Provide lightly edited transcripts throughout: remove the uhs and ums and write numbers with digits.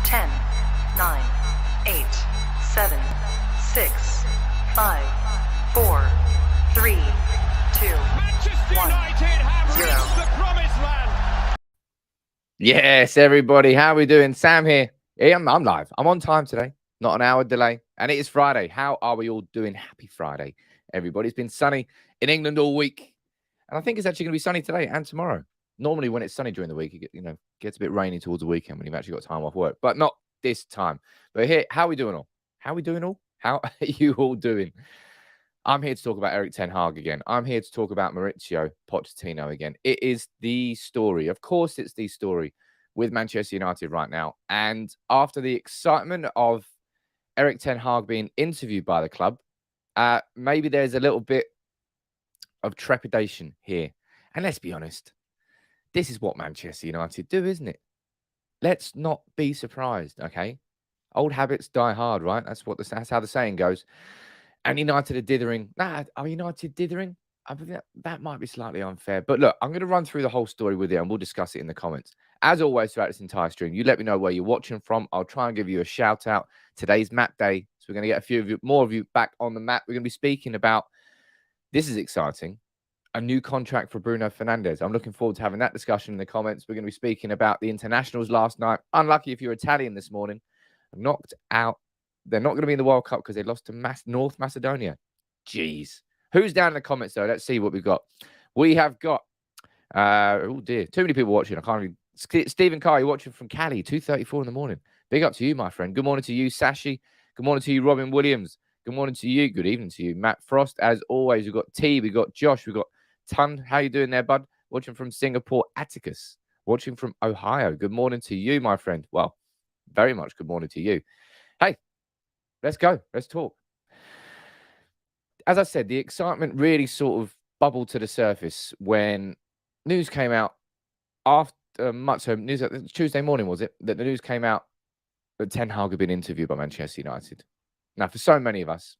10, 9, 8, 7, 6, 5, 4, 3, 2, Manchester 1, United have 0. reached the promised land. Yes, everybody, how are we doing? Sam here. Yeah, I'm live. I'm on time today, not an hour delay, and it is Friday. How are we all doing? Happy Friday, everybody. It's been sunny in England all week, and I think it's actually going to be sunny today and tomorrow. Normally, when it's sunny during the week, it gets a bit rainy towards the weekend when you've actually got time off work, but not this time. But here, how are we doing all? How are we doing all? How are you all doing? I'm here to talk about Erik Ten Hag again. I'm here to talk about Maurizio Pochettino again. It is the story. Of course, it's the story with Manchester United right now. And after the excitement of Erik Ten Hag being interviewed by the club, maybe there's a little bit of trepidation here. And let's be honest, this is what Manchester United do, isn't it? Let's not be surprised, okay? Old habits die hard, right? That's how the saying goes. And United are dithering. Are United dithering? I think that might be slightly unfair. But look, I'm going to run through the whole story with you and we'll discuss it in the comments. As always, throughout this entire stream, you let me know where you're watching from. I'll try and give you a shout out. Today's map day. So we're going to get a few of you, more of you back on the map. We're going to be speaking about, this is exciting, a new contract for Bruno Fernandes. I'm looking forward to having that discussion in the comments. We're going to be speaking about the internationals last night. Unlucky if you're Italian this morning. Knocked out. They're not going to be in the World Cup because they lost to North Macedonia. Jeez. Who's down in the comments, though? Let's see what we've got. We have got, oh, dear, too many people watching. I can't even. Stephen Carr, you're watching from Cali, 2:34 in the morning. Big up to you, my friend. Good morning to you, Sashi. Good morning to you, Robin Williams. Good morning to you. Good evening to you, Matt Frost. As always, we've got T, we've got Josh, we've got Ton. How you doing there, bud? Watching from Singapore, Atticus. Watching from Ohio. Good morning to you, my friend. Well, very much good morning to you. Hey, let's go. Let's talk. As I said, the excitement really sort of bubbled to the surface when news came out after Tuesday morning, was it? That the news came out that Ten Hag had been interviewed by Manchester United. Now, for so many of us,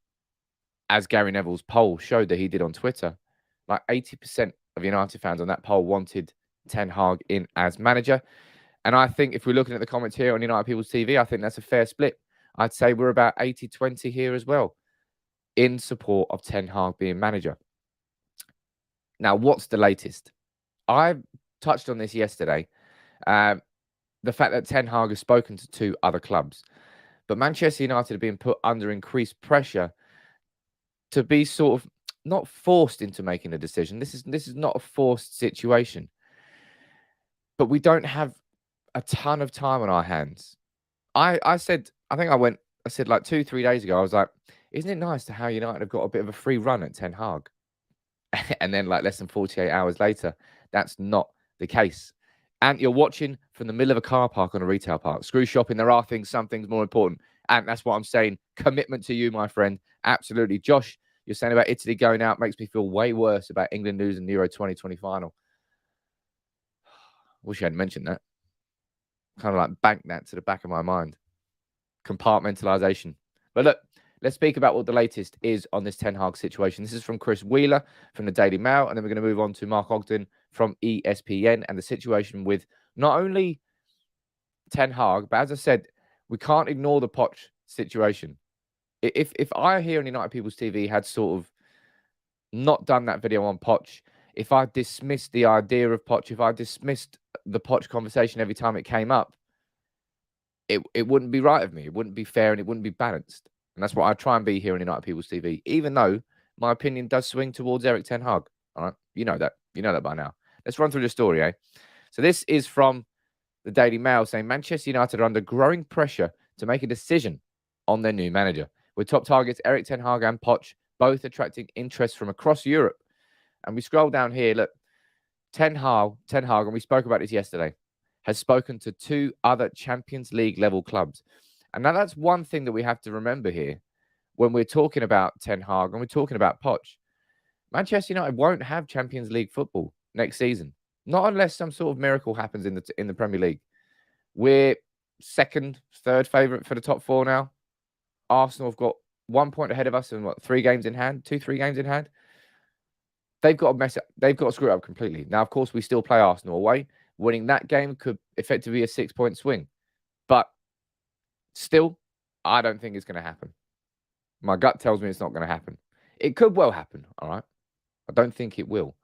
as Gary Neville's poll showed that he did on Twitter, like 80% of United fans on that poll wanted Ten Hag in as manager. And I think if we're looking at the comments here on United People's TV, I think that's a fair split. I'd say we're about 80-20 here as well in support of Ten Hag being manager. Now, what's the latest? I touched on this yesterday. The fact that Ten Hag has spoken to 2 other clubs. But Manchester United have been put under increased pressure to be sort of not forced into making a decision. This is not a forced situation. But we don't have a ton of time on our hands. I said like 2-3 days ago, I was like, isn't it nice to how United have got a bit of a free run at Ten Hag? And then like less than 48 hours later, that's not the case. And you're watching from the middle of a car park on a retail park. Screw shopping. There are some things more important. And that's what I'm saying. Commitment to you, my friend. Absolutely. Josh, you're saying about Italy going out makes me feel way worse about England losing the Euro 2020 final. Wish I hadn't mentioned that. Kind of like bank that to the back of my mind. Compartmentalization. But look, let's speak about what the latest is on this Ten Hag situation. This is from Chris Wheeler from the Daily Mail. And then we're going to move on to Mark Ogden from ESPN and the situation with not only Ten Hag, but as I said, we can't ignore the Poch situation. If I here on United People's TV had sort of not done that video on Poch, if I dismissed the idea of Poch, if I dismissed the Poch conversation every time it came up, it wouldn't be right of me. It wouldn't be fair and it wouldn't be balanced. And that's what I try and be here on United People's TV, even though my opinion does swing towards Erik Ten Hag. All right. You know that. You know that by now. Let's run through the story, eh? So this is from the Daily Mail saying Manchester United are under growing pressure to make a decision on their new manager, with top targets Erik Ten Hag and Poch both attracting interest from across Europe. And we scroll down here, look, Ten Hag, and we spoke about this yesterday, has spoken to 2 other Champions League level clubs. And now that's one thing that we have to remember here when we're talking about Ten Hag and we're talking about Poch. Manchester United won't have Champions League football next season, not unless some sort of miracle happens in the Premier League. We're second, third favourite for the top 4 now. Arsenal have got 1 point ahead of us and 3 games in hand, 2-3 games in hand. They've got to mess up. They've got to screw it up completely. Now, of course, we still play Arsenal away. Winning that game could effectively be a 6-point swing. But Still, I don't think it's going to happen. My gut tells me it's not going to happen. It could well happen, all right? I don't think it will.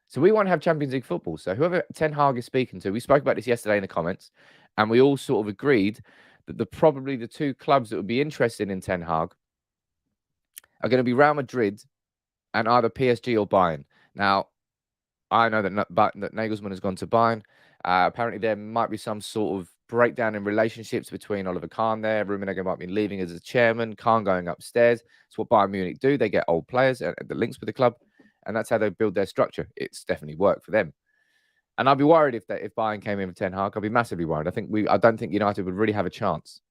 So we won't have Champions League football. So whoever Ten Hag is speaking to, we spoke about this yesterday in the comments, and we all sort of agreed that probably the two clubs that would be interested in Ten Hag are going to be Real Madrid and either PSG or Bayern. Now, I know that Nagelsmann has gone to Bayern. Apparently, there might be some sort of breakdown in relationships between Oliver Kahn there. Rummenigge might be leaving as a chairman, Kahn going upstairs. It's what Bayern Munich do. They get old players at the links with the club, and that's how they build their structure. It's definitely worked for them. And I'd be worried if Bayern came in with Ten Hag. I'd be massively worried. I don't think United would really have a chance,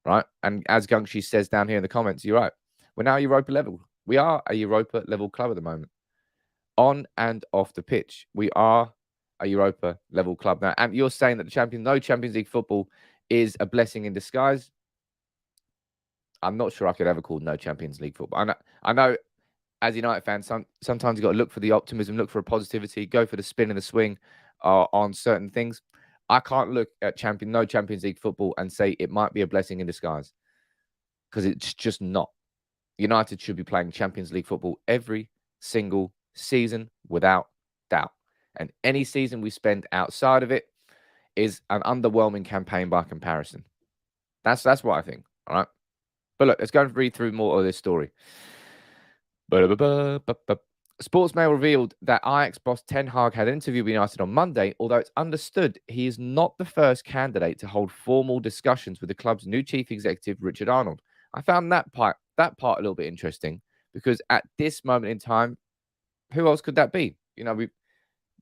right? And as Gungshi says down here in the comments, you're right. We're now Europa level. We are a Europa level club at the moment. On and off the pitch, we are a Europa level club now. And you're saying that no Champions League football is a blessing in disguise. I'm not sure I could ever call no Champions League football. I know as United fans, sometimes you've got to look for the optimism, look for a positivity, go for the spin and the swing on certain things. I can't look at no Champions League football and say it might be a blessing in disguise, because it's just not. United should be playing Champions League football every single season without doubt. And any season we spend outside of it is an underwhelming campaign by comparison. That's what I think. All right. But look, let's go and read through more of this story. Sportsmail revealed that Ajax boss Ten Hag had interviewed with United on Monday, although it's understood he is not the first candidate to hold formal discussions with the club's new chief executive, Richard Arnold. I found that part a little bit interesting, because at this moment in time, who else could that be?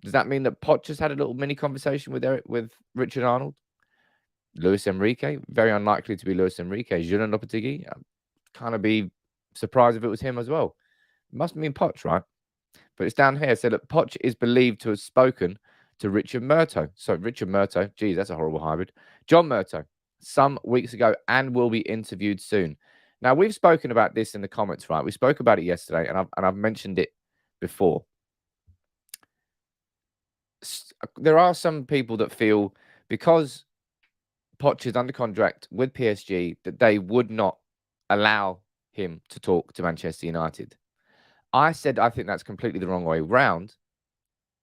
Does that mean that Poch has had a little mini conversation with Richard Arnold? Luis Enrique? Very unlikely to be Luis Enrique. Julian Lopetegui? I'd kind of be surprised if it was him as well. It must mean Poch, right? But it's down here. So that Poch is believed to have spoken to Richard Murto. So Richard Murto, geez, that's a horrible hybrid. John Murto, some weeks ago, and will be interviewed soon. Now, we've spoken about this in the comments, right? We spoke about it yesterday, and I've mentioned it before. There are some people that feel because Poch is under contract with PSG that they would not allow him to talk to Manchester United. I said I think that's completely the wrong way round,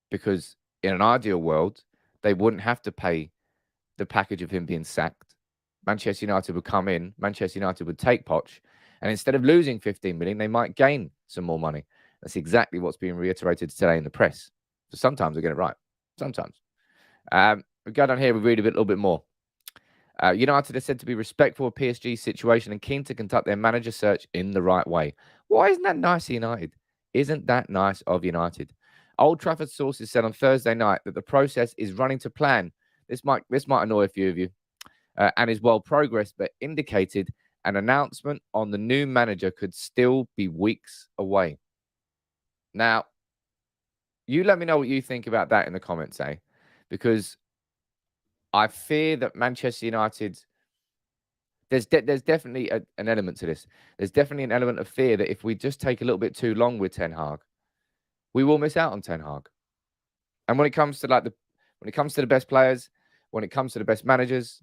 because in an ideal world, they wouldn't have to pay the package of him being sacked. Manchester United would come in, Manchester United would take Poch, and instead of losing 15 million, they might gain some more money. That's exactly what's being reiterated today in the press. So sometimes they get it right. Sometimes. We go down here, we read a little bit more. United are said to be respectful of PSG's situation and keen to conduct their manager search in the right way. Why isn't that nice of United? Isn't that nice of United? Old Trafford sources said on Thursday night that the process is running to plan. This might annoy a few of you, and is well progressed, but indicated an announcement on the new manager could still be weeks away. Now, you let me know what you think about that in the comments, because I fear that Manchester United, there's definitely an element to this. There's definitely an element of fear that if we just take a little bit too long with Ten Hag, we will miss out on Ten Hag. And when it comes to the best players, when it comes to the best managers,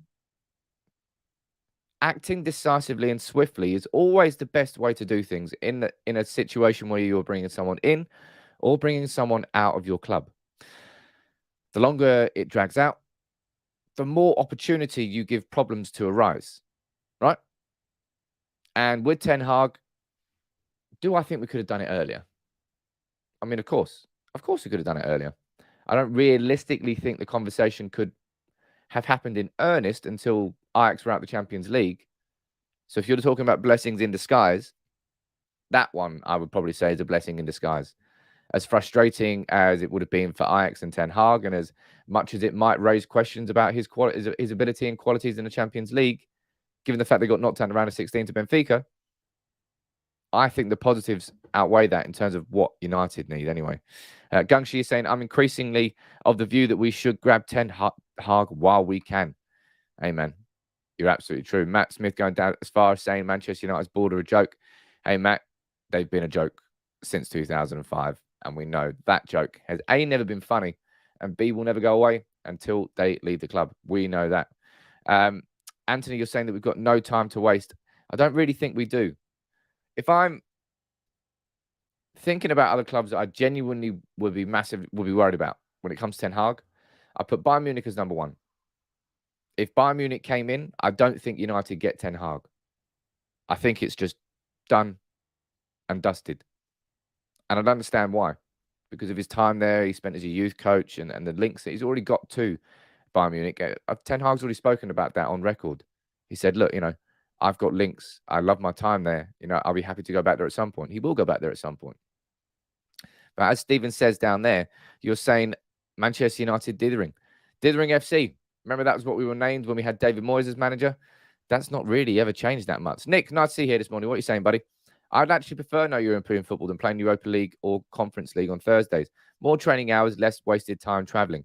acting decisively and swiftly is always the best way to do things in a situation where you're bringing someone in or bringing someone out of your club. The longer it drags out, the more opportunity you give problems to arise, right? And with Ten Hag, do I think we could have done it earlier? I mean, of course we could have done it earlier. I don't realistically think the conversation could have happened in earnest until Ajax were out the Champions League. So if you're talking about blessings in disguise, that one I would probably say is a blessing in disguise. As frustrating as it would have been for Ajax and Ten Hag, and as much as it might raise questions about his ability and qualities in the Champions League, given the fact they got knocked out in the round of 16 to Benfica, I think the positives outweigh that in terms of what United need anyway. Gungshi is saying, I'm increasingly of the view that we should grab Ten Hag while we can. Amen. You're absolutely true. Matt Smith going down as far as saying Manchester United's board are a joke. Hey, Matt, they've been a joke since 2005. And we know that joke has A, never been funny, and B, will never go away until they leave the club. We know that. Anthony, you're saying that we've got no time to waste. I don't really think we do. If I'm thinking about other clubs that I genuinely would be worried about when it comes to Ten Hag, I put Bayern Munich as number one. If Bayern Munich came in, I don't think United get Ten Hag. I think it's just done and dusted. And I'd understand why. Because of his time there, he spent as a youth coach and the links that he's already got to Bayern Munich. Ten Hag's already spoken about that on record. He said, look, I've got links. I love my time there. I'll be happy to go back there at some point. He will go back there at some point. But as Stephen says down there, you're saying Manchester United dithering. Dithering FC. Remember that was what we were named when we had David Moyes as manager? That's not really ever changed that much. Nick, nice to see you here this morning. What are you saying, buddy? I'd actually prefer no European football than playing Europa League or Conference League on Thursdays. More training hours, less wasted time travelling.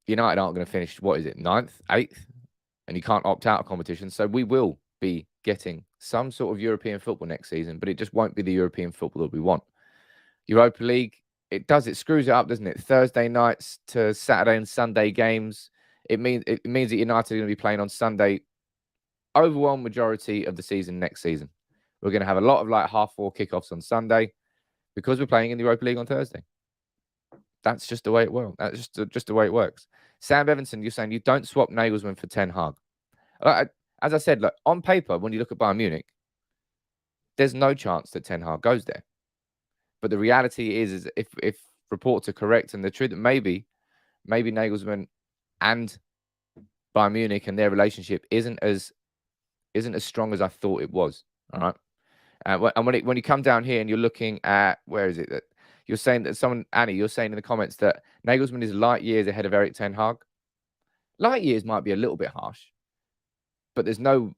United aren't going to finish, 9th, 8th? And you can't opt out of competition. So we will be getting some sort of European football next season, but it just won't be the European football that we want. Europa League, it screws it up, doesn't it? Thursday nights to Saturday and Sunday games. It means that United are going to be playing on Sunday overwhelming majority of the season next season. We're going to have a lot of 4:30 kickoffs on Sunday because we're playing in the Europa League on Thursday. That's just the way it works. That's just the way it works. Sam Evanson, you're saying you don't swap Nagelsmann for Ten Hag. As I said, on paper, when you look at Bayern Munich, there's no chance that Ten Hag goes there. But the reality is if reports are correct and the truth that maybe Nagelsmann and Bayern Munich and their relationship isn't as strong as I thought it was. All right. And when you come down here and you're looking at, where is it that you're saying that Annie, you're saying in the comments that Nagelsmann is light years ahead of Erik Ten Hag. Light years might be a little bit harsh, but there's no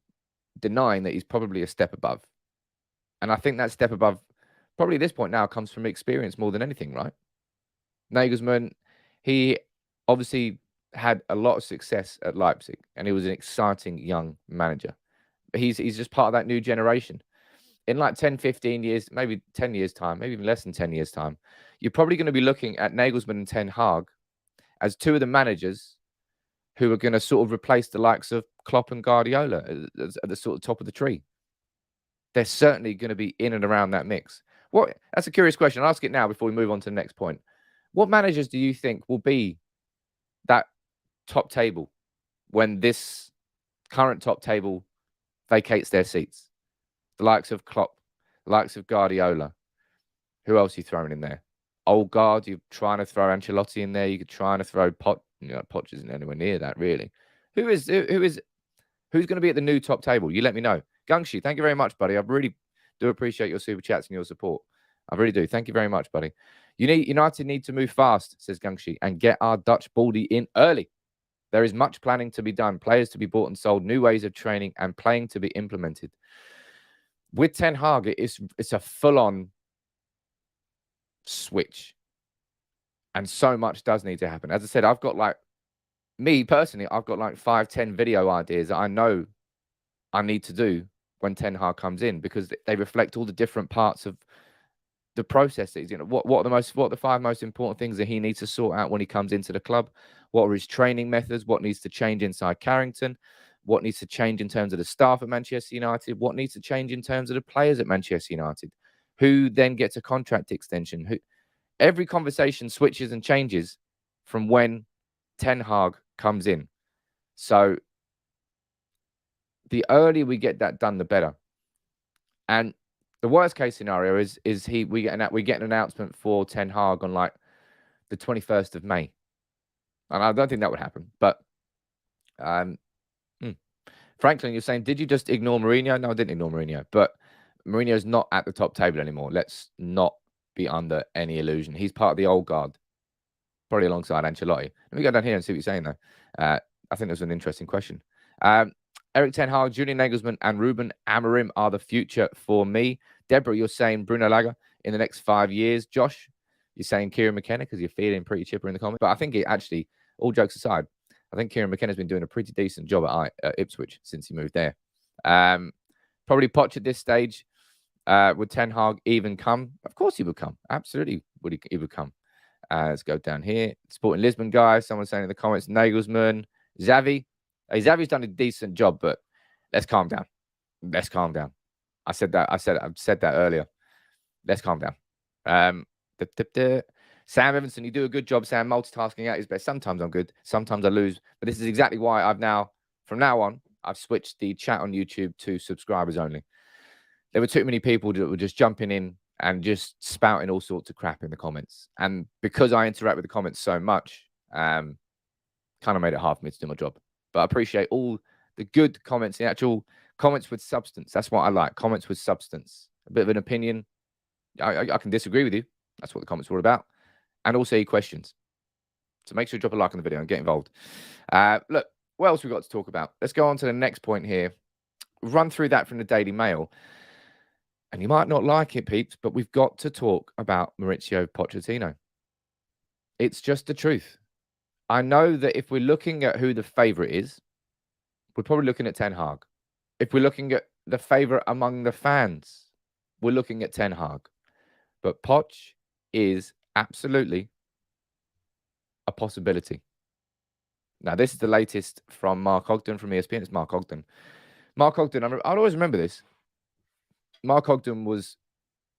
denying that he's probably a step above. And I think that step above, probably at this point now, comes from experience more than anything, right? Nagelsmann, he obviously had a lot of success at Leipzig, and he was an exciting young manager. He's just part of that new generation. In 10, 15 years, maybe 10 years' time, maybe even less than 10 years' time, you're probably going to be looking at Nagelsmann and Ten Hag as two of the managers who are going to sort of replace the likes of Klopp and Guardiola at the sort of top of the tree. They're certainly going to be in and around that mix. That's a curious question. I'll ask it now before we move on to the next point. What managers do you think will be that top table when this current top table vacates their seats? The likes of Klopp, the likes of Guardiola. Who else are you throwing in there? Old guard, you're trying to throw Ancelotti in there. You could try to throw Poch isn't anywhere near that, really. Who's going to be at the new top table? You let me know. Gungshi, thank you very much, buddy. I really do appreciate your super chats and your support. I really do. Thank you very much, buddy. United need to move fast, says Gungshi, and get our Dutch baldy in early. There is much planning to be done, players to be bought and sold, new ways of training and playing to be implemented. With Ten Hag, it's a full-on switch. And so much does need to happen. As I said, I've got me personally, I've got 5, 10 video ideas that I know I need to do when Ten Hag comes in, because they reflect all the different parts of the processes. What are the 5 most important things that he needs to sort out when he comes into the club? What are his training methods? What needs to change inside Carrington? What needs to change in terms of the staff at Manchester United? What needs to change in terms of the players at Manchester United? Who then gets a contract extension? Every conversation switches and changes from when Ten Hag comes in. So the earlier we get that done, the better. And the worst case scenario is we get an announcement for Ten Hag on the 21st of May. And I don't think that would happen. But Franklin, you're saying, did you just ignore Mourinho? No, I didn't ignore Mourinho. But Mourinho's not at the top table anymore. Let's not be under any illusion. He's part of the old guard, probably alongside Ancelotti. Let me go down here and see what you're saying, though. I think that's an interesting question. Erik Ten Hag, Julian Nagelsmann, and Ruben Amorim are the future for me. Deborah, you're saying Bruno Lager in the next 5 years. Josh, you're saying Kieran McKenna because you're feeling pretty chipper in the comments. But I think all jokes aside, I think Kieran McKenna's been doing a pretty decent job at Ipswich since he moved there. Probably Poch at this stage. Would Ten Hag even come? Of course he would come. Absolutely he would come. Let's go down here. Sporting Lisbon guys. Someone saying in the comments, Nagelsmann, Xavi's done a decent job, but let's calm down. Let's calm down. I've said that earlier. Let's calm down. Sam Evanson, you do a good job, Sam, multitasking at his best. Sometimes I'm good, sometimes I lose. But this is exactly why from now on, I've switched the chat on YouTube to subscribers only. There were too many people that were just jumping in and just spouting all sorts of crap in the comments. And because I interact with the comments so much, kind of made it hard for me to do my job. But I appreciate all the good comments, the actual comments with substance. That's what I like, comments with substance. A bit of an opinion. I can disagree with you. That's what the comments were about. And also your questions. So make sure you drop a like on the video and get involved. Look, what else we got to talk about? Let's go on to the next point here. Run through that from the Daily Mail. And you might not like it, peeps, but we've got to talk about Maurizio Pochettino. It's just the truth. I know that if we're looking at who the favourite is, we're probably looking at Ten Hag. If we're looking at the favourite among the fans, we're looking at Ten Hag. But Poch is absolutely a possibility. Now, this is the latest from Mark Ogden from ESPN. It's Mark Ogden. Mark Ogden, I'll always remember this. Mark Ogden was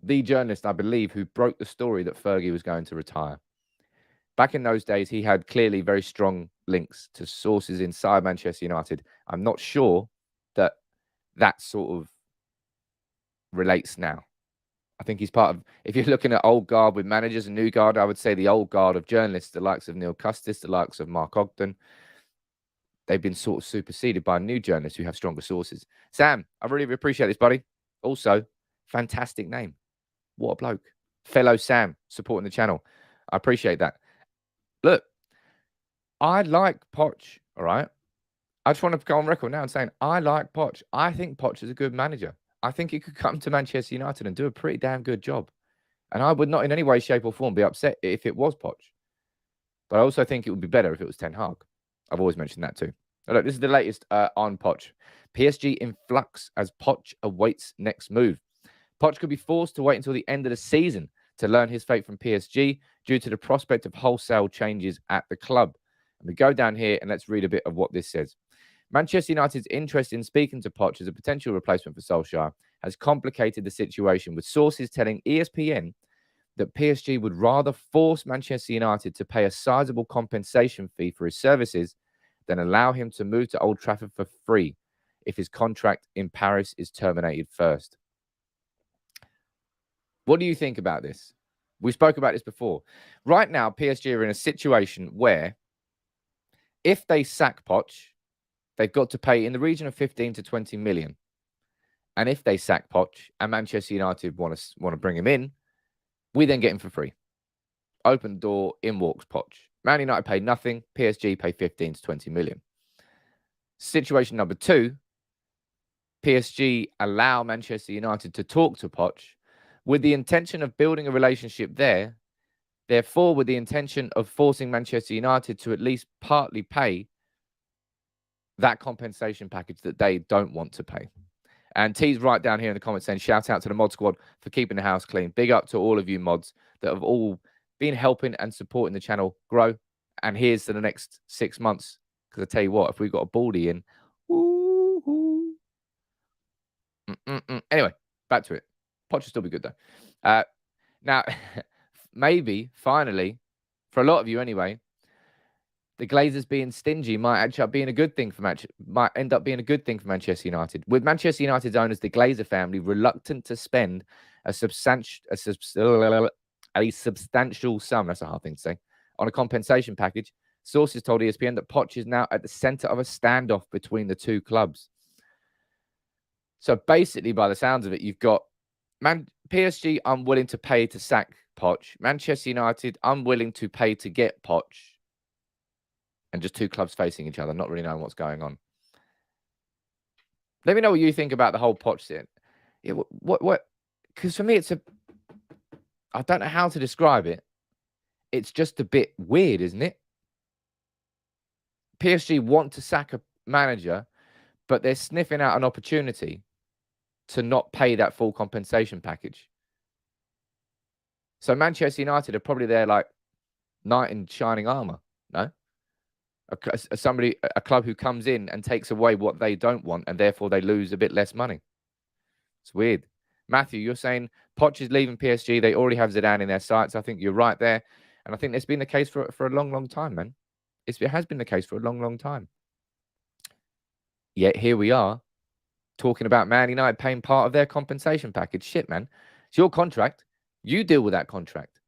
the journalist, I believe, who broke the story that Fergie was going to retire. Back in those days, he had clearly very strong links to sources inside Manchester United. I'm not sure that sort of relates now. I think he's part of, if you're looking at old guard with managers and new guard, I would say the old guard of journalists, the likes of Neil Custis, the likes of Mark Ogden, they've been sort of superseded by new journalists who have stronger sources. Sam, I really appreciate this, buddy. Also, fantastic name. What a bloke. Fellow Sam supporting the channel. I appreciate that. Look, I like Poch, all right? I just want to go on record now and saying I like Poch. I think Poch is a good manager. I think he could come to Manchester United and do a pretty damn good job. And I would not in any way, shape or form be upset if it was Poch. But I also think it would be better if it was Ten Hag. I've always mentioned that too. Now, look, this is the latest on Poch. PSG in flux as Poch awaits next move. Poch could be forced to wait until the end of the season to learn his fate from PSG due to the prospect of wholesale changes at the club. And we go down here and let's read a bit of what this says. Manchester United's interest in speaking to Poch as a potential replacement for Solskjaer has complicated the situation, with sources telling ESPN that PSG would rather force Manchester United to pay a sizable compensation fee for his services than allow him to move to Old Trafford for free if his contract in Paris is terminated first. What do you think about this? We spoke about this before. Right now, PSG are in a situation where if they sack Poch, they've got to pay in the region of 15 to 20 million. And if they sack Poch and Manchester United want to bring him in, we then get him for free. Open door, in walks Poch. Man United pay nothing. PSG pay 15 to 20 million. Situation number two, PSG allow Manchester United to talk to Poch with the intention of building a relationship there. Therefore, with the intention of forcing Manchester United to at least partly pay that compensation package that they don't want to pay. And T's right down here in the comments saying, shout out to the mod squad for keeping the house clean. Big up to all of you mods that have all been helping and supporting the channel grow. And here's to the next 6 months. Because I tell you what, if we've got a Baldy in, Anyway, back to it. Poch will still be good though. Now, maybe, finally, for a lot of you anyway, the Glazers being stingy might end up being a good thing for Manchester United. With Manchester United's owners, the Glazer family, reluctant to spend a substantial sum, that's a hard thing to say, on a compensation package, sources told ESPN that Poch is now at the centre of a standoff between the two clubs. So basically, by the sounds of it, you've got PSG unwilling to pay to sack Poch, Manchester United unwilling to pay to get Poch, and just two clubs facing each other, not really knowing what's going on. Let me know what you think about the whole Poch thing. Yeah, what? Because for me, I don't know how to describe it. It's just a bit weird, isn't it? PSG want to sack a manager, but they're sniffing out an opportunity to not pay that full compensation package. So Manchester United are probably there like knight in shining armor, no? a club who comes in and takes away what they don't want, and therefore they lose a bit less money. It's weird. Matthew, you're saying Poch is leaving PSG. They already have Zidane in their sights. I think you're right there. And I think it's been the case for a long, long time, man. It has been the case for a long, long time. Yet here we are talking about Man United paying part of their compensation package. Shit, man. It's your contract. You deal with that contract.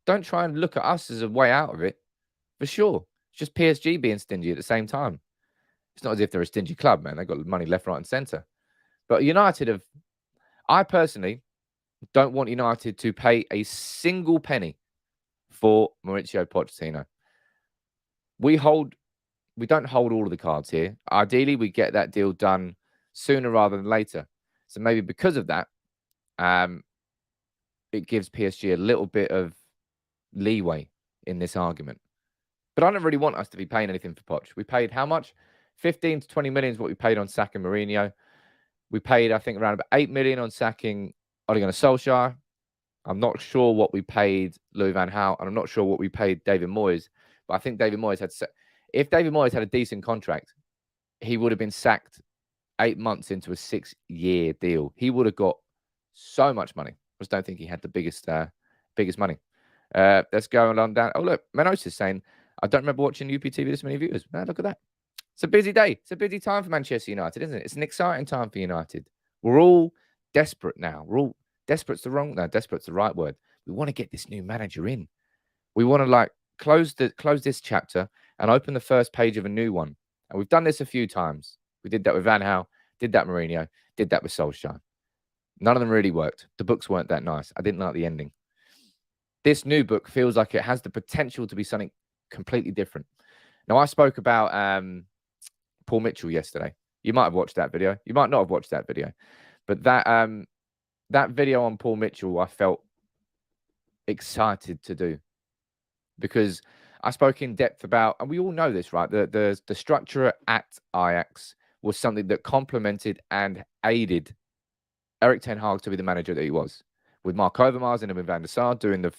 Don't try and look at us as a way out of it. For sure. It's just PSG being stingy at the same time. It's not as if they're a stingy club, man. They've got money left, right, and centre. But United I personally don't want United to pay a single penny for Maurizio Pochettino. We don't hold all of the cards here. Ideally, we get that deal done sooner rather than later. So maybe because of that, it gives PSG a little bit of leeway in this argument. But I don't really want us to be paying anything for Poch. We paid how much? 15 to 20 million is what we paid on sacking Mourinho. We paid, I think, around about 8 million on sacking Ole Gunnar Solskjaer. I'm not sure what we paid Louis van Gaal, and I'm not sure what we paid David Moyes. But I think David Moyes if David Moyes had a decent contract, he would have been sacked 8 months into a 6-year deal. He would have got so much money. I just don't think he had the biggest money. Let's go on down. Oh, look, Manos is saying, I don't remember watching UPTV this many viewers. Man, look at that. It's a busy day. It's a busy time for Manchester United, isn't it? It's an exciting time for United. We're all desperate now. We're all desperate's the right word. We want to get this new manager in. We want to close this chapter and open the first page of a new one. And we've done this a few times. We did that with Van Gaal, did that with Mourinho, did that with Solskjaer. None of them really worked. The books weren't that nice. I didn't like the ending. This new book feels like it has the potential to be something completely different. Now, I spoke about Paul Mitchell yesterday. You might have watched that video. You might not have watched that video. But that video on Paul Mitchell, I felt excited to do. Because I spoke in depth about, and we all know this, right? The structure at Ajax was something that complemented and aided Erik Ten Hag to be the manager that he was. With Mark Overmars and with Van der Sar doing the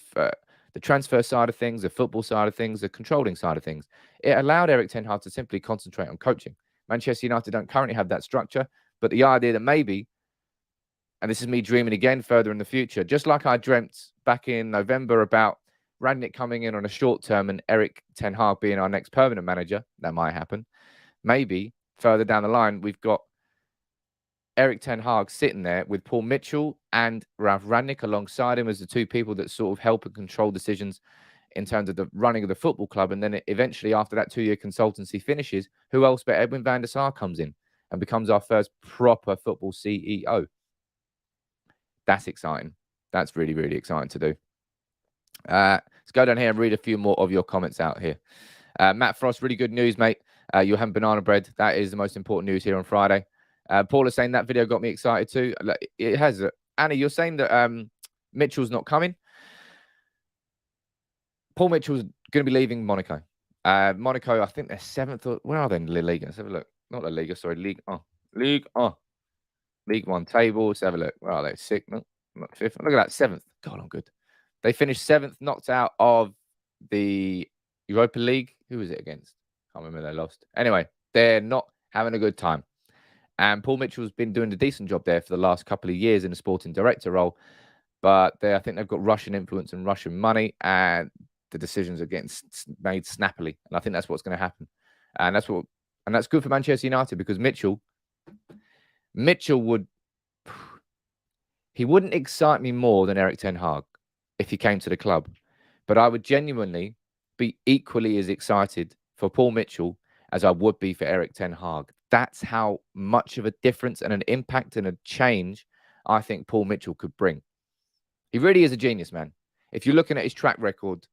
transfer side of things, the football side of things, the controlling side of things. It allowed Erik Ten Hag to simply concentrate on coaching. Manchester United don't currently have that structure, but the idea that maybe, and this is me dreaming again further in the future, just like I dreamt back in November about Rangnick coming in on a short term and Erik Ten Hag being our next permanent manager, that might happen. Maybe further down the line, we've got Erik Ten Hag sitting there with Paul Mitchell and Ralf Rangnick alongside him as the two people that sort of help and control decisions in terms of the running of the football club. And then eventually, after that 2-year consultancy finishes, who else but Edwin van der Sar comes in and becomes our first proper football CEO. That's exciting. That's really, really exciting to do. Let's go down here and read a few more of your comments out here. Matt Frost, really good news, mate. You're having banana bread. That is the most important news here on Friday. Paul is saying that video got me excited too. It has. Annie, you're saying that Mitchell's not coming. Paul Mitchell's going to be leaving Monaco. Monaco, I think they're 7th. Where are they in La Liga? Let's have a look. Not La Liga, sorry. League 1 table. Let's have a look. Where are they? 6th? No, not 5th. Look at that. 7th. God, I'm good. They finished 7th, knocked out of the Europa League. Who was it against? Can't remember. They lost. Anyway, they're not having a good time. And Paul Mitchell's been doing a decent job there for the last couple of years in a sporting director role. But I think they've got Russian influence and Russian money, and the decisions are getting made snappily. And I think that's what's going to happen. And that's good for Manchester United, because Mitchell wouldn't excite me more than Erik Ten Hag if he came to the club. But I would genuinely be equally as excited for Paul Mitchell as I would be for Erik Ten Hag. That's how much of a difference and an impact and a change I think Paul Mitchell could bring. He really is a genius, man. If you're looking at his track record,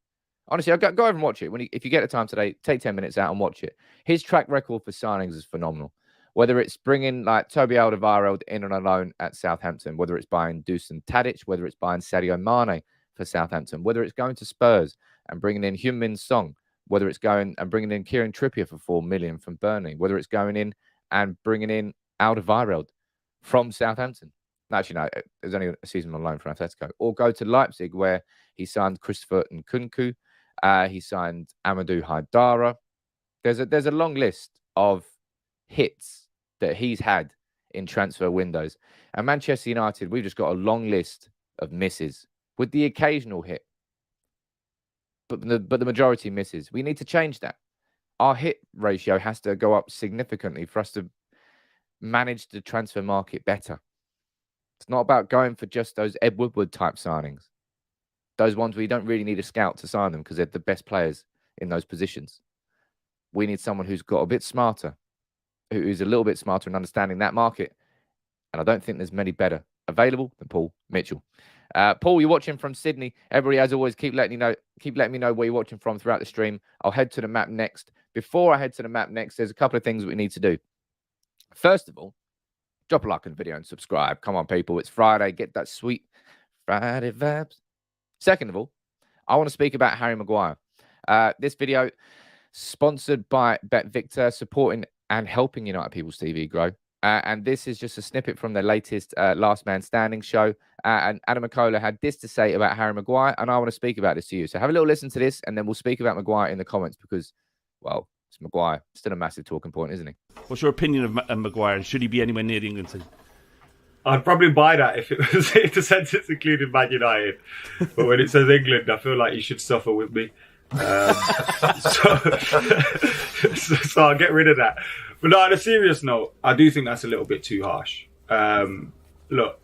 honestly, go over and watch it. If you get the time today, take 10 minutes out and watch it. His track record for signings is phenomenal. Whether it's bringing Toby Alderweireld in on a loan at Southampton, whether it's buying Dusan Tadic, whether it's buying Sadio Mane for Southampton, whether it's going to Spurs and bringing in Heung-min Son, whether it's going and bringing in Kieran Trippier for 4 million from Burnley, whether it's going in and bringing in Alderweireld from Southampton. Actually, no, there's only a season on loan for Atletico. Or go to Leipzig, where he signed Christopher Nkunku. He signed Amadou Haidara. There's a long list of hits that he's had in transfer windows. And Manchester United, we've just got a long list of misses with the occasional hit. But the majority misses. We need to change that. Our hit ratio has to go up significantly for us to manage the transfer market better. It's not about going for just those Ed Woodward type signings. Those ones where you don't really need a scout to sign them because they're the best players in those positions. We need someone who's got a bit smarter, who's a little bit smarter in understanding that market. And I don't think there's many better available than Paul Mitchell. Paul, you're watching from Sydney. Everybody, as always, keep letting me know where you're watching from throughout the stream. I'll head to the map next. Before I head to the map next, there's a couple of things we need to do. First of all, drop a like on the video and subscribe. Come on, people. It's Friday. Get that sweet Friday vibes. Second of all, I want to speak about Harry Maguire. This video sponsored by BetVictor, supporting and helping United People's TV grow. And this is just a snippet from their latest Last Man Standing show. And Adam McCullough had this to say about Harry Maguire, and I want to speak about this to you. So have a little listen to this, and then we'll speak about Maguire in the comments because, well, it's Maguire. Still a massive talking point, isn't he? What's your opinion of Maguire, and should he be anywhere near the England team? I'd probably buy that if the sentence included Man United. But when it says England, I feel like you should suffer with me. So I'll get rid of that. But no, on a serious note, I do think that's a little bit too harsh. Look,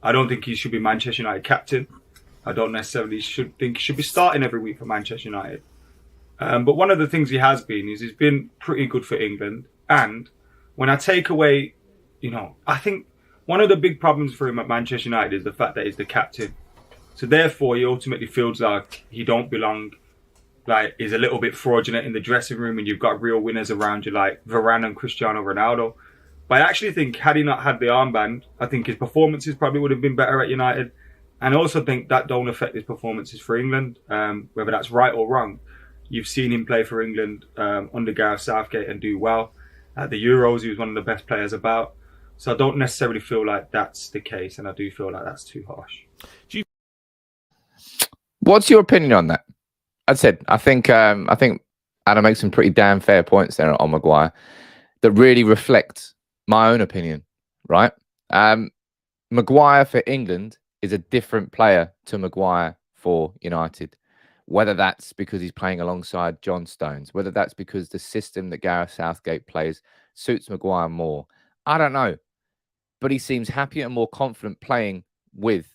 I don't think he should be Manchester United captain. I don't necessarily think he should be starting every week for Manchester United. But one of the things he has been is he's been pretty good for England. And when I take away, I think one of the big problems for him at Manchester United is the fact that he's the captain. So therefore, he ultimately feels like he don't belong. Like, he's a little bit fraudulent in the dressing room, and you've got real winners around you like Varane and Cristiano Ronaldo. But I actually think had he not had the armband, I think his performances probably would have been better at United. And I also think that don't affect his performances for England, whether that's right or wrong. You've seen him play for England under Gareth Southgate and do well. At the Euros, he was one of the best players about. So I don't necessarily feel like that's the case, and I do feel like that's too harsh. What's your opinion on that? As I said, I think Adam makes some pretty damn fair points there on Maguire that really reflect my own opinion, right? Maguire for England is a different player to Maguire for United. Whether that's because he's playing alongside John Stones, whether that's because the system that Gareth Southgate plays suits Maguire more, I don't know. But he seems happier and more confident playing with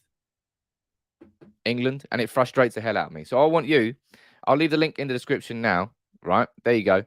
England, and it frustrates the hell out of me. So I'll leave the link in the description now, right? There you go.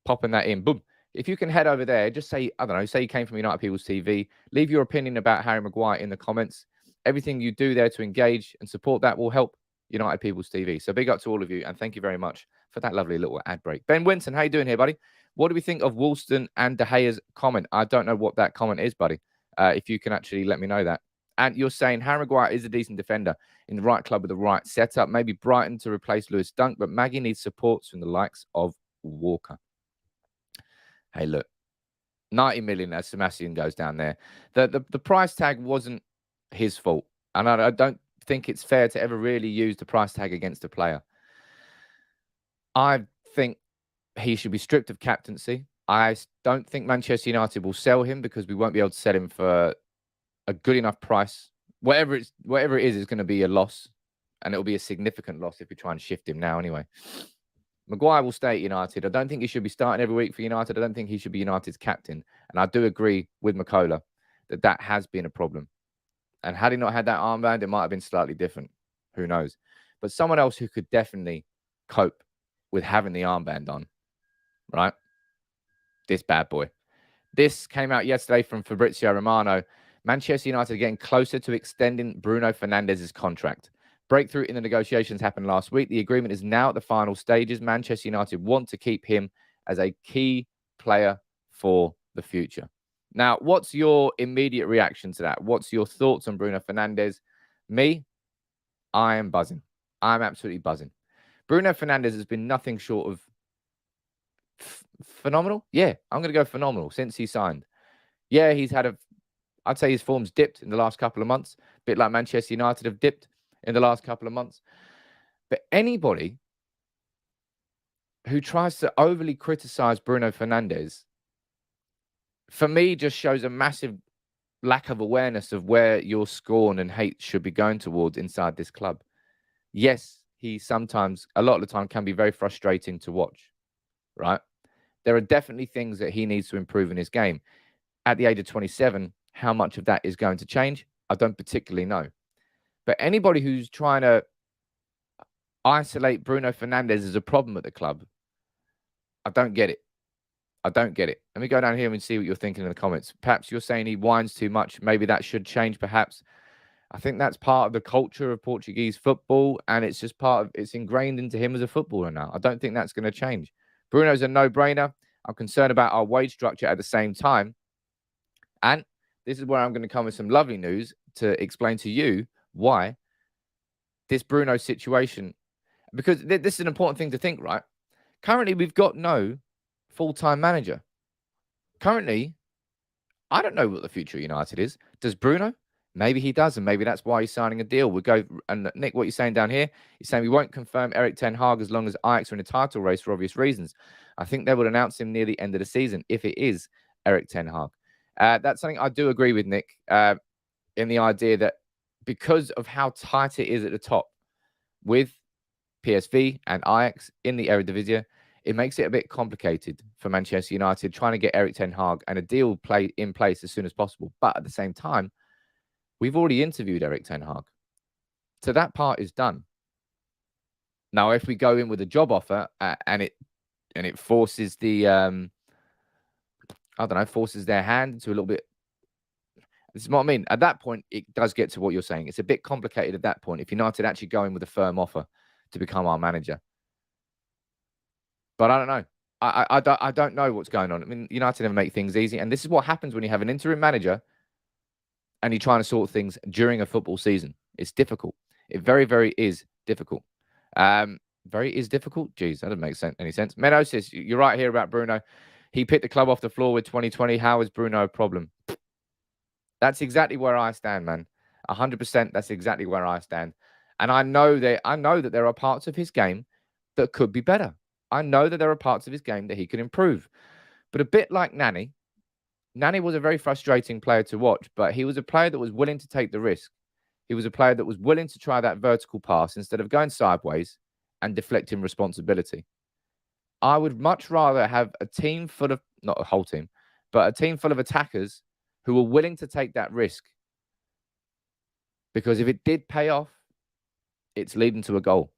Popping that in. Boom. If you can head over there, just say, I don't know, say you came from United People's TV. Leave your opinion about Harry Maguire in the comments. Everything you do there to engage and support that will help United People's TV. So big up to all of you, and thank you very much for that lovely little ad break. Ben Winson, how you doing here, buddy? What do we think of Woolston and De Gea's comment? I don't know what that comment is, buddy. If you can actually let me know that. And you're saying Harry Maguire is a decent defender in the right club with the right setup. Maybe Brighton to replace Lewis Dunk, but Maggie needs supports from the likes of Walker. Hey, look, 90 million as Sebastian goes down there. The price tag wasn't his fault. And I don't think it's fair to ever really use the price tag against a player. I think he should be stripped of captaincy. I don't think Manchester United will sell him because we won't be able to sell him for a good enough price. Whatever it is going to be a loss, and it'll be a significant loss if we try and shift him now anyway. Maguire will stay at United. I don't think he should be starting every week for United. I don't think he should be United's captain. And I do agree with McCullough that has been a problem. And had he not had that armband, it might have been slightly different. Who knows? But someone else who could definitely cope with having the armband on, right? This bad boy. This came out yesterday from Fabrizio Romano. Manchester United are getting closer to extending Bruno Fernandes's contract. Breakthrough in the negotiations happened last week. The agreement is now at the final stages. Manchester United want to keep him as a key player for the future. Now, what's your immediate reaction to that? What's your thoughts on Bruno Fernandes? Me, I am buzzing. I'm absolutely buzzing. Bruno Fernandes has been nothing short of phenomenal. Yeah, I'm going to go phenomenal since he signed. Yeah, he's had I'd say his form's dipped in the last couple of months, a bit like Manchester United have dipped in the last couple of months. But anybody who tries to overly criticize Bruno Fernandes, for me, just shows a massive lack of awareness of where your scorn and hate should be going towards inside this club. Yes, he sometimes, a lot of the time, can be very frustrating to watch, right? There are definitely things that he needs to improve in his game. At the age of 27, how much of that is going to change? I don't particularly know. But anybody who's trying to isolate Bruno Fernandes as a problem at the club, I don't get it. I don't get it. Let me go down here and see what you're thinking in the comments. Perhaps you're saying he whines too much. Maybe that should change, perhaps. I think that's part of the culture of Portuguese football, and it's just it's ingrained into him as a footballer now. I don't think that's going to change. Bruno's a no-brainer. I'm concerned about our wage structure at the same time. And this is where I'm going to come with some lovely news to explain to you why this Bruno situation, because this is an important thing to think, right? Currently, we've got no full-time manager. Currently, I don't know what the future of United is. Does Bruno? Maybe he does, and maybe that's why he's signing a deal. We'll go, and Nick, what you're saying down here, you're saying we won't confirm Erik Ten Hag as long as Ajax are in a title race for obvious reasons. I think they will announce him near the end of the season if it is Erik Ten Hag. That's something I do agree with, Nick, in the idea that because of how tight it is at the top with PSV and Ajax in the Eredivisie, it makes it a bit complicated for Manchester United trying to get Erik Ten Hag and a deal in place as soon as possible. But at the same time, we've already interviewed Erik Ten Hag. So that part is done. Now, if we go in with a job offer and it forces the forces their hand into a little bit. This is what I mean. At that point, it does get to what you're saying. It's a bit complicated at that point if United actually go in with a firm offer to become our manager. But I don't know. I don't know what's going on. I mean, United never make things easy. And this is what happens when you have an interim manager and you're trying to sort things during a football season. It's difficult. It very, very is difficult. Very is difficult? Jeez, that doesn't make any sense. Meadow says, you're right here about Bruno. He picked the club off the floor with 2020. How is Bruno a problem? That's exactly where I stand, man. 100%. That's exactly where I stand. And I know that there are parts of his game that could be better. I know that there are parts of his game that he could improve. But a bit like Nani was a very frustrating player to watch, but he was a player that was willing to take the risk. He was a player that was willing to try that vertical pass instead of going sideways and deflecting responsibility. I would much rather have a team full of, not a whole team, but a team full of attackers who were willing to take that risk. Because if it did pay off, it's leading to a goal.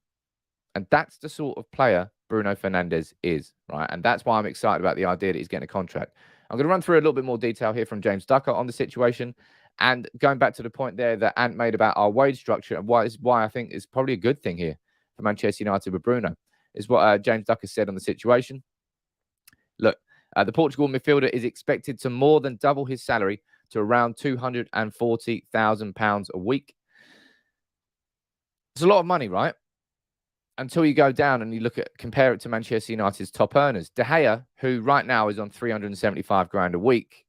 And that's the sort of player Bruno Fernandes is, right? And that's why I'm excited about the idea that he's getting a contract. I'm going to run through a little bit more detail here from James Ducker on the situation. And going back to the point there that Ant made about our wage structure and why I think it's probably a good thing here for Manchester United with Bruno, is what James Ducker said on the situation. Look, the Portugal midfielder is expected to more than double his salary to around £240,000 a week. It's a lot of money, right? Until you go down and you compare it to Manchester United's top earners. De Gea, who right now is on 375 grand a week.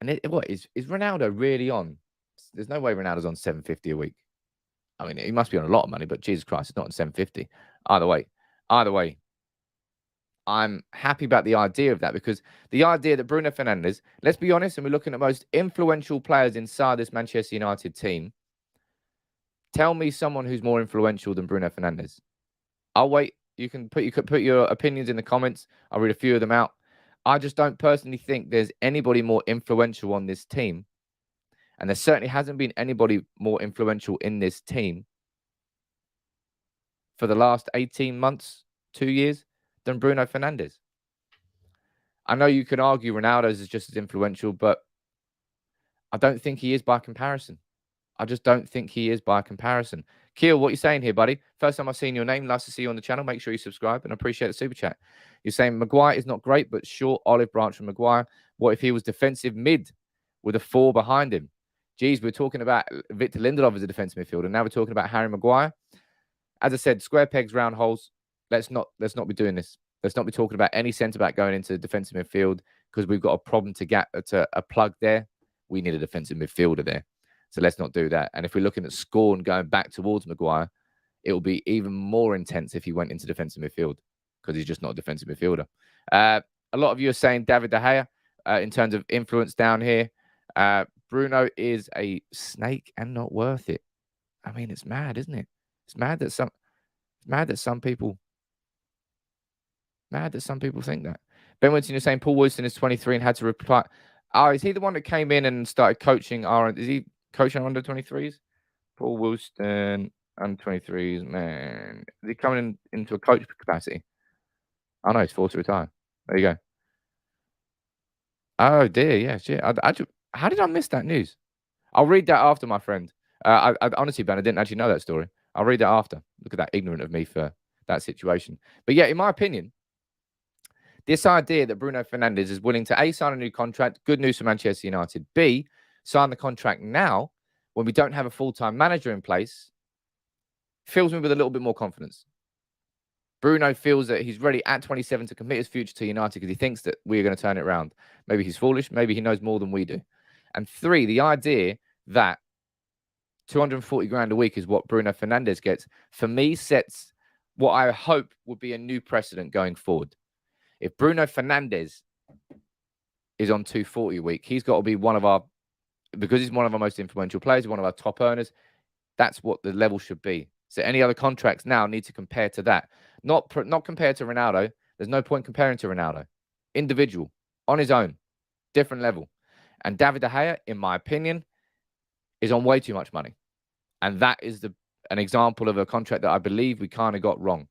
And is Ronaldo really on? There's no way Ronaldo's on 750 a week. I mean, he must be on a lot of money, but Jesus Christ, it's not on 750. Either way, I'm happy about the idea of that, because the idea that Bruno Fernandes, let's be honest, and we're looking at most influential players inside this Manchester United team. Tell me someone who's more influential than Bruno Fernandes. I'll wait. You could put your opinions in the comments. I'll read a few of them out. I just don't personally think there's anybody more influential on this team. And there certainly hasn't been anybody more influential in this team for the last 18 months, 2 years, than Bruno Fernandes. I know you can argue Ronaldo's is just as influential, but I don't think he is by comparison. I just don't think he is by comparison. Keel, what are you saying here, buddy? First time I've seen your name. Nice to see you on the channel. Make sure you subscribe and appreciate the super chat. You're saying Maguire is not great, but short olive branch from Maguire. What if he was defensive mid with a 4 behind him? Geez, we're talking about Victor Lindelof as a defensive midfielder. Now we're talking about Harry Maguire. As I said, square pegs, round holes. Let's not be doing this. Let's not be talking about any centre-back going into defensive midfield because we've got a problem to get to a plug there. We need a defensive midfielder there. So let's not do that. And if we're looking at score and going back towards Maguire, it will be even more intense if he went into defensive midfield because he's just not a defensive midfielder. A lot of you are saying David De Gea in terms of influence down here. Bruno is a snake and not worth it. I mean, it's mad, isn't it? It's mad that some people think that. Ben Winston is saying Paul Woolston is 23 and had to reply. Oh, is he the one that came in and started coaching is he coaching under 23s? Paul Woolston under 23s, man. Is he coming into a coach capacity? Oh no, he's forced to retire. There you go. Oh dear, yeah, shit. How did I miss that news? I'll read that after, my friend. I honestly, Ben, I didn't actually know that story. I'll read that after. Look at that, ignorant of me for that situation. But yeah, in my opinion, this idea that Bruno Fernandes is willing to A, sign a new contract, good news for Manchester United. B, sign the contract now when we don't have a full-time manager in place, fills me with a little bit more confidence. Bruno feels that he's ready at 27 to commit his future to United because he thinks that we're going to turn it around. Maybe he's foolish. Maybe he knows more than we do. And 3, the idea that 240 grand a week is what Bruno Fernandes gets, for me, sets what I hope would be a new precedent going forward. If Bruno Fernandes is on 240 a week, he's got to be because he's one of our most influential players, one of our top earners. That's what the level should be. So any other contracts now need to compare to that. Not compared to Ronaldo. There's no point comparing to Ronaldo. Individual, on his own, different level. And David De Gea, in my opinion, is on way too much money. And that is an example of a contract that I believe we kind of got wrong.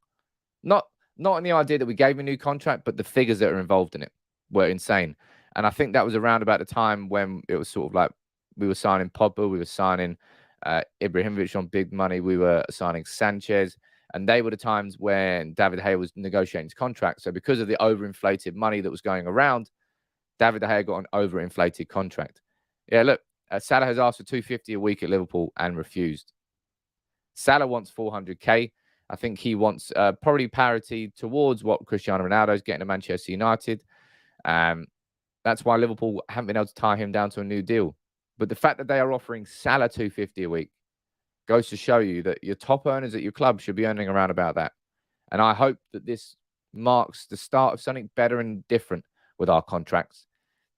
Not in the idea that we gave him a new contract, but the figures that are involved in it were insane. And I think that was around about the time when it was sort of like we were signing Pogba, we were signing Ibrahimovic on big money, we were signing Sanchez, and they were the times when David De Gea was negotiating his contract. So because of the overinflated money that was going around, David De Gea got an overinflated contract. Yeah, look, Salah has asked for 250 a week at Liverpool and refused. Salah wants 400k. I think he wants probably parity towards what Cristiano Ronaldo is getting at Manchester United. That's why Liverpool haven't been able to tie him down to a new deal. But the fact that they are offering Salah 250 a week goes to show you that your top earners at your club should be earning around about that. And I hope that this marks the start of something better and different with our contracts.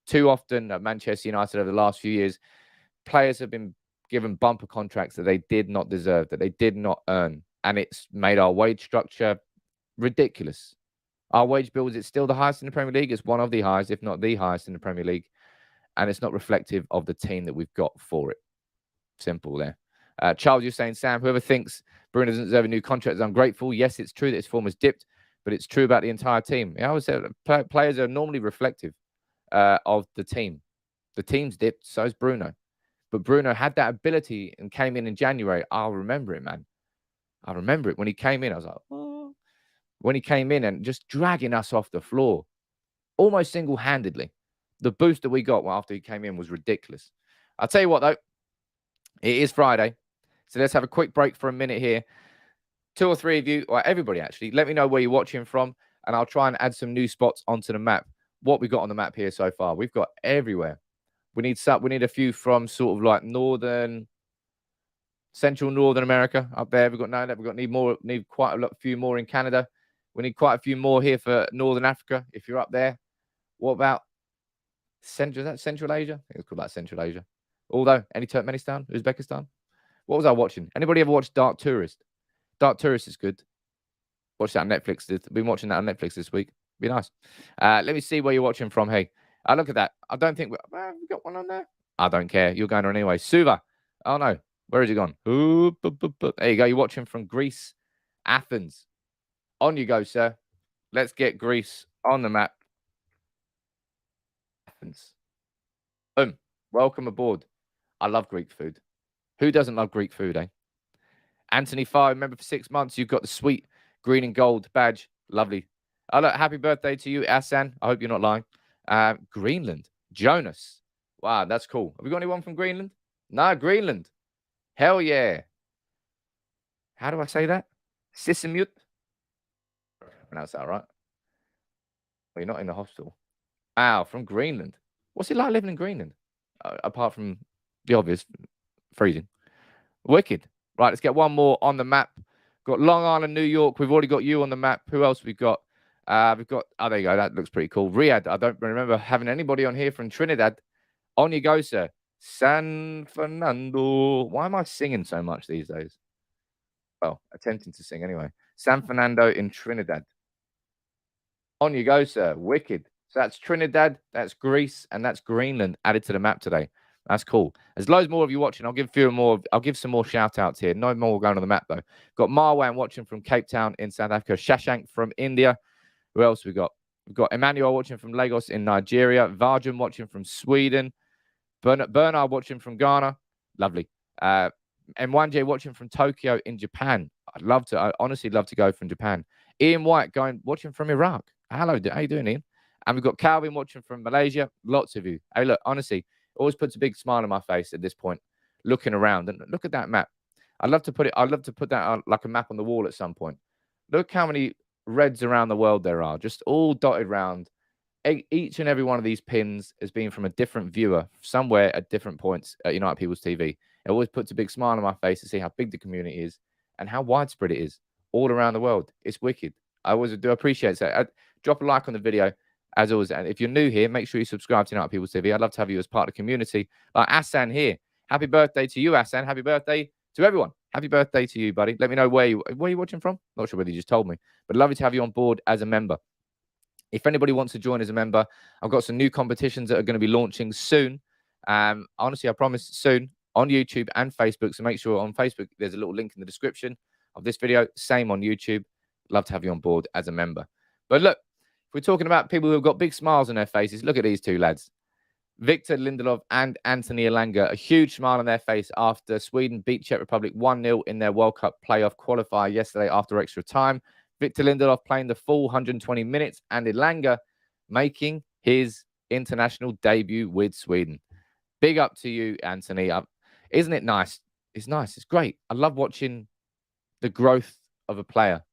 Too often at Manchester United over the last few years, players have been given bumper contracts that they did not deserve, that they did not earn. And it's made our wage structure ridiculous. Our wage bill, is it still the highest in the Premier League? It's one of the highest, if not the highest in the Premier League. And it's not reflective of the team that we've got for it. Simple there. Charles, you're saying, Sam, whoever thinks Bruno doesn't deserve a new contract is ungrateful. Yes, it's true that his form has dipped, but it's true about the entire team. Yeah, I would say players are normally reflective of the team. The team's dipped, so is Bruno. But Bruno had that ability and came in January. I'll remember it, man. I remember it. When he came in, I was like, oh. When he came in and just dragging us off the floor, almost single-handedly. The boost that we got after he came in was ridiculous. I'll tell you what, though. It is Friday. So let's have a quick break for a minute here. 2 or 3 of you, or everybody actually, let me know where you're watching from, and I'll try and add some new spots onto the map. What we've got on the map here so far, we've got everywhere. We need a few from sort of like Central Northern America up there. Need quite a few more in Canada. We need quite a few more here for Northern Africa, if you're up there. What about Central Asia? I think it's called Central Asia. Although, any Turkmenistan, Uzbekistan? What was I watching? Anybody ever watched Dark Tourist? Dark Tourist is good. Watch that on Netflix. Been watching that on Netflix this week. Be nice. Let me see where you're watching from. Hey, look at that. I don't think we got one on there. I don't care. You're going on anyway. Suva. Oh, no. Where has he gone? There you go. You're watching from Greece, Athens. On you go, sir. Let's get Greece on the map. Athens. Boom. Welcome aboard. I love Greek food. Who doesn't love Greek food, eh? Anthony Farr, member for 6 months. You've got the sweet green and gold badge. Lovely. Look, happy birthday to you, Asan. I hope you're not lying. Greenland. Jonas. Wow, that's cool. Have we got anyone from Greenland? No, Greenland. Hell yeah. How do I say that? Sissimut? Pronounce that right. Well, you're not in the hospital. Wow, from Greenland. What's it like living in Greenland? Apart from the obvious freezing. Wicked. Right, let's get one more on the map. Got Long Island, New York. We've already got you on the map. Who else we got? We've got, oh, there you go. That looks pretty cool. Riyadh. I don't remember having anybody on here from Trinidad. On you go, sir. San Fernando. Why am I singing so much these days? Well, attempting to sing anyway. San Fernando in Trinidad. On you go, sir. Wicked. So that's Trinidad, that's Greece, and that's Greenland added to the map today. That's cool. There's loads more of you watching. I'll give some more shout outs here. No more going on the map though. Got Marwan watching from Cape Town in South Africa. Shashank from India. Who else we got? We've got Emmanuel watching from Lagos in Nigeria. Varjan watching from Sweden. Bernard watching from Ghana. Lovely. Mwanje watching from Tokyo in Japan. I honestly love to go from Japan. Ian White watching from Iraq. Hello, how you doing, Ian? And we've got Calvin watching from Malaysia. Lots of you. Hey, look, honestly, always puts a big smile on my face at this point, looking around. And look at that map. I'd love to put that on, like a map on the wall at some point. Look how many reds around the world there are, just all dotted around. Each and every one of these pins has been from a different viewer somewhere at different points at United People's TV. It always puts a big smile on my face to see how big the community is and how widespread it is all around the world. It's wicked. I always do appreciate that. Drop a like on the video, as always. And if you're new here, make sure you subscribe to United People's TV. I'd love to have you as part of the community. Like Asan here. Happy birthday to you, Asan. Happy birthday to everyone. Happy birthday to you, buddy. Let me know where you're watching from. Not sure whether you just told me, but lovely to have you on board as a member. If anybody wants to join as a member, I've got some new competitions that are going to be launching soon. Honestly, I promise soon on YouTube and Facebook. So make sure on Facebook, there's a little link in the description of this video. Same on YouTube. Love to have you on board as a member. But look, if we're talking about people who've got big smiles on their faces, look at these two lads. Victor Lindelof and Anthony Elanga, a huge smile on their face after Sweden beat Czech Republic 1-0 in their World Cup playoff qualifier yesterday after extra time. Victor Lindelof playing the full 120 minutes and Elanga making his international debut with Sweden. Big up to you, Anthony. Isn't it nice? It's nice. It's great. I love watching the growth of a player.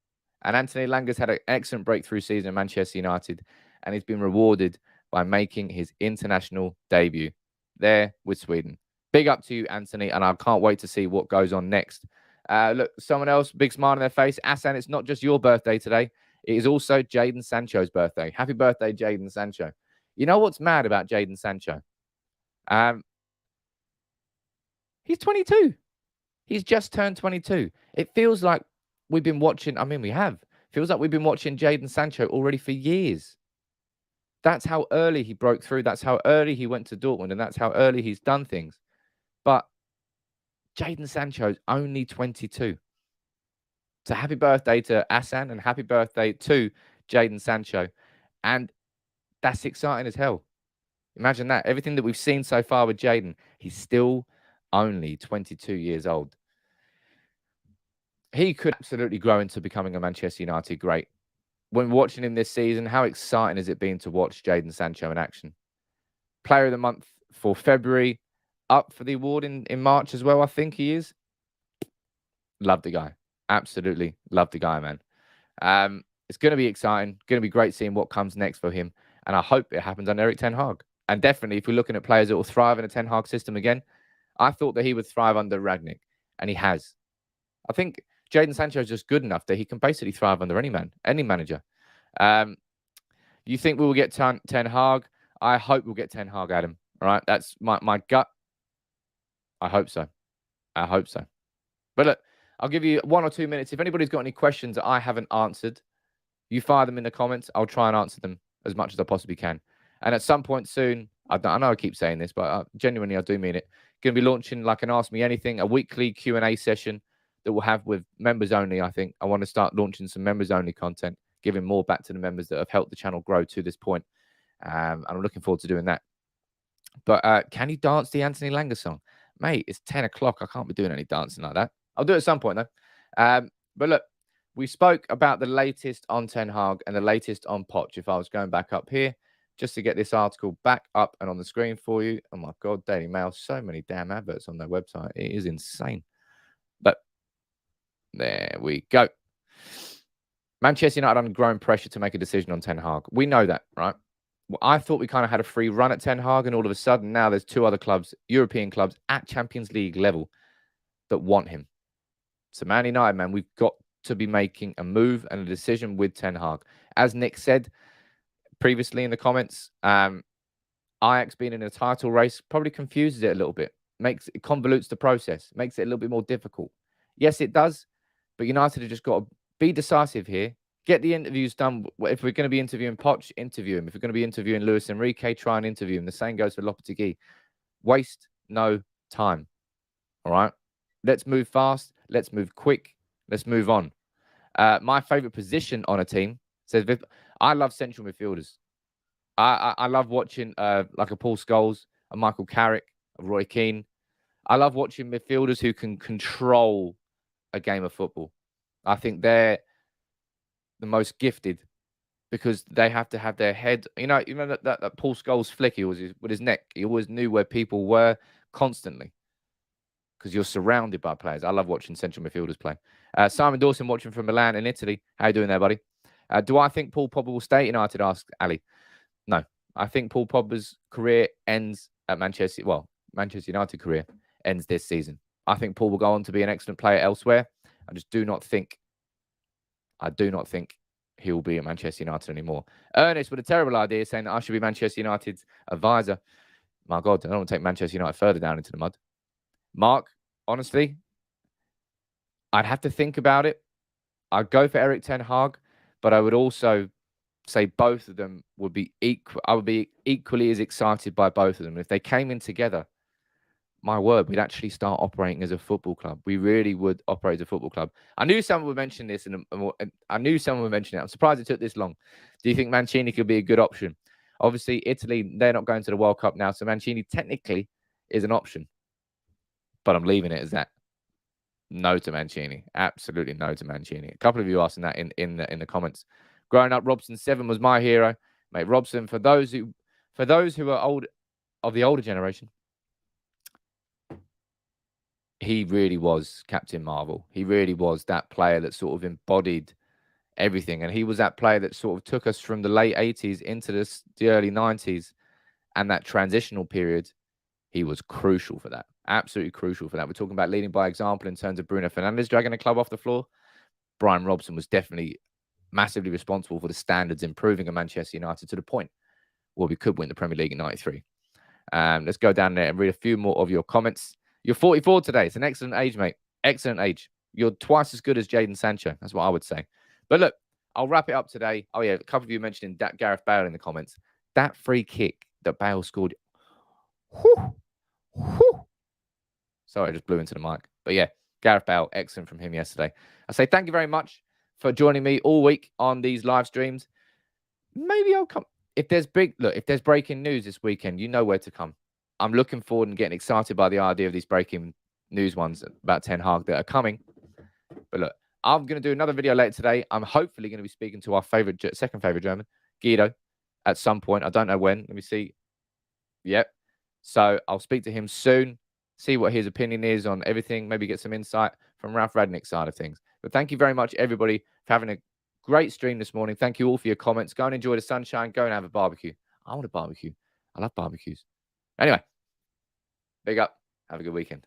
And Anthony Elanga's had an excellent breakthrough season at Manchester United, and he's been rewarded by making his international debut there with Sweden. Big up to you, Anthony, and I can't wait to see what goes on next. Look, someone else, big smile on their face. Asan, it's not just your birthday today. It is also Jadon Sancho's birthday. Happy birthday, Jadon Sancho. You know what's mad about Jadon Sancho? He's 22. He's just turned 22. It feels like we've been watching, we have. Feels like we've been watching Jadon Sancho already for years. That's how early he broke through. That's how early he went to Dortmund, and that's how early he's done things. But Jadon Sancho's only 22. So happy birthday to Asan and happy birthday to Jadon Sancho. And that's exciting as hell. Imagine that. Everything that we've seen so far with Jadon, he's still only 22 years old. He could absolutely grow into becoming a Manchester United great. When watching him this season, how exciting has it been to watch Jadon Sancho in action? Player of the month for February, up for the award in March as well, I think he is. Love the guy. Absolutely love the guy, man. It's going to be exciting. Going to be great seeing what comes next for him. And I hope it happens under Erik Ten Hag. And definitely, if we're looking at players that will thrive in a Ten Hag system again, I thought that he would thrive under Rangnick, and he has. I think Jadon Sancho is just good enough that he can basically thrive under any manager. You think we will get Ten Hag? I hope we'll get Ten Hag, Adam. All right, that's my gut. I hope so. I hope so. But look, I'll give you 1 or 2 minutes. If anybody's got any questions that I haven't answered, you fire them in the comments. I'll try and answer them as much as I possibly can. And at some point soon, I know I keep saying this, but genuinely I do mean it. Going to be launching like an Ask Me Anything, a weekly Q&A session that we'll have with members only, I think. I want to start launching some members only content, giving more back to the members that have helped the channel grow to this point. And I'm looking forward to doing that. But can you dance the Anthony Elanga song? Mate, it's 10 o'clock. I can't be doing any dancing like that. I'll do it at some point, though. But look, we spoke about the latest on Ten Hag and the latest on Poch. If I was going back up here, just to get this article back up and on the screen for you. Oh, my God, Daily Mail. So many damn adverts on their website. It is insane. But there we go. Manchester United under growing pressure to make a decision on Ten Hag. We know that, right? Well, I thought we kind of had a free run at Ten Hag, and all of a sudden now there's 2 other clubs, European clubs at Champions League level, that want him. So Man United, man, we've got to be making a move and a decision with Ten Hag. As Nick said previously in the comments, Ajax being in a title race probably confuses it a little bit, it convolutes the process, makes it a little bit more difficult. Yes, it does, but United have just got to be decisive here. Get the interviews done. If we're going to be interviewing Poch, interview him. If we're going to be interviewing Luis Enrique, try and interview him. The same goes for Lopetegui. Waste no time. All right? Let's move fast. Let's move quick. Let's move on. My favourite position on a team says I love central midfielders. I love watching like a Paul Scholes, a Michael Carrick, a Roy Keane. I love watching midfielders who can control a game of football. I think they're the most gifted because they have to have their head. You know that Paul Scholes flick he was with his neck. He always knew where people were constantly because you're surrounded by players. I love watching central midfielders play. Simon Dawson watching from Milan in Italy. How you doing there, buddy? Do I think Paul Pogba will stay at United? Asked Ali. No, I think Paul Pogba's career ends at Manchester. Well, Manchester United career ends this season. I think Paul will go on to be an excellent player elsewhere. I do not think he will be at Manchester United anymore. Ernest with a terrible idea saying that I should be Manchester United's advisor. My God, I don't want to take Manchester United further down into the mud. Mark, honestly, I'd have to think about it. I'd go for Erik Ten Hag, but I would also say both of them would be equal. I would be equally as excited by both of them. If they came in together, my word, we'd actually start operating as a football club. We really would operate as a football club. I knew someone would mention this, and I knew someone would mention it. I'm surprised it took this long. Do you think Mancini could be a good option? Obviously, Italy, they're not going to the World Cup now, so Mancini technically is an option. But I'm leaving it as that. No to Mancini. Absolutely no to Mancini. A couple of you asking that in the comments. Growing up, Robson 7 was my hero. Mate, Robson, for those who are old of the older generation, he really was Captain Marvel. He really was that player that sort of embodied everything. And he was that player that sort of took us from the late 80s into the early 90s. And that transitional period, he was crucial for that. Absolutely crucial for that. We're talking about leading by example in terms of Bruno Fernandes dragging the club off the floor. Brian Robson was definitely massively responsible for the standards improving at Manchester United to the point where we could win the Premier League in '93. Let's go down there and read a few more of your comments. You're 44 today. It's an excellent age, mate. Excellent age. You're twice as good as Jadon Sancho. That's what I would say. But look, I'll wrap it up today. Oh, yeah, a couple of you mentioning Gareth Bale in the comments. That free kick that Bale scored. Sorry, I just blew into the mic. But yeah, Gareth Bale, excellent from him yesterday. I say thank you very much for joining me all week on these live streams. Maybe I'll come. If there's breaking news this weekend, you know where to come. I'm looking forward and getting excited by the idea of these breaking news ones about Ten Hag that are coming. But look, I'm going to do another video later today. I'm hopefully going to be speaking to our second favorite German, Guido, at some point. I don't know when. Let me see. Yep. So I'll speak to him soon, see what his opinion is on everything, maybe get some insight from Ralph Radnick's side of things. But thank you very much, everybody, for having a great stream this morning. Thank you all for your comments. Go and enjoy the sunshine. Go and have a barbecue. I want a barbecue. I love barbecues. Anyway, big up. Have a good weekend.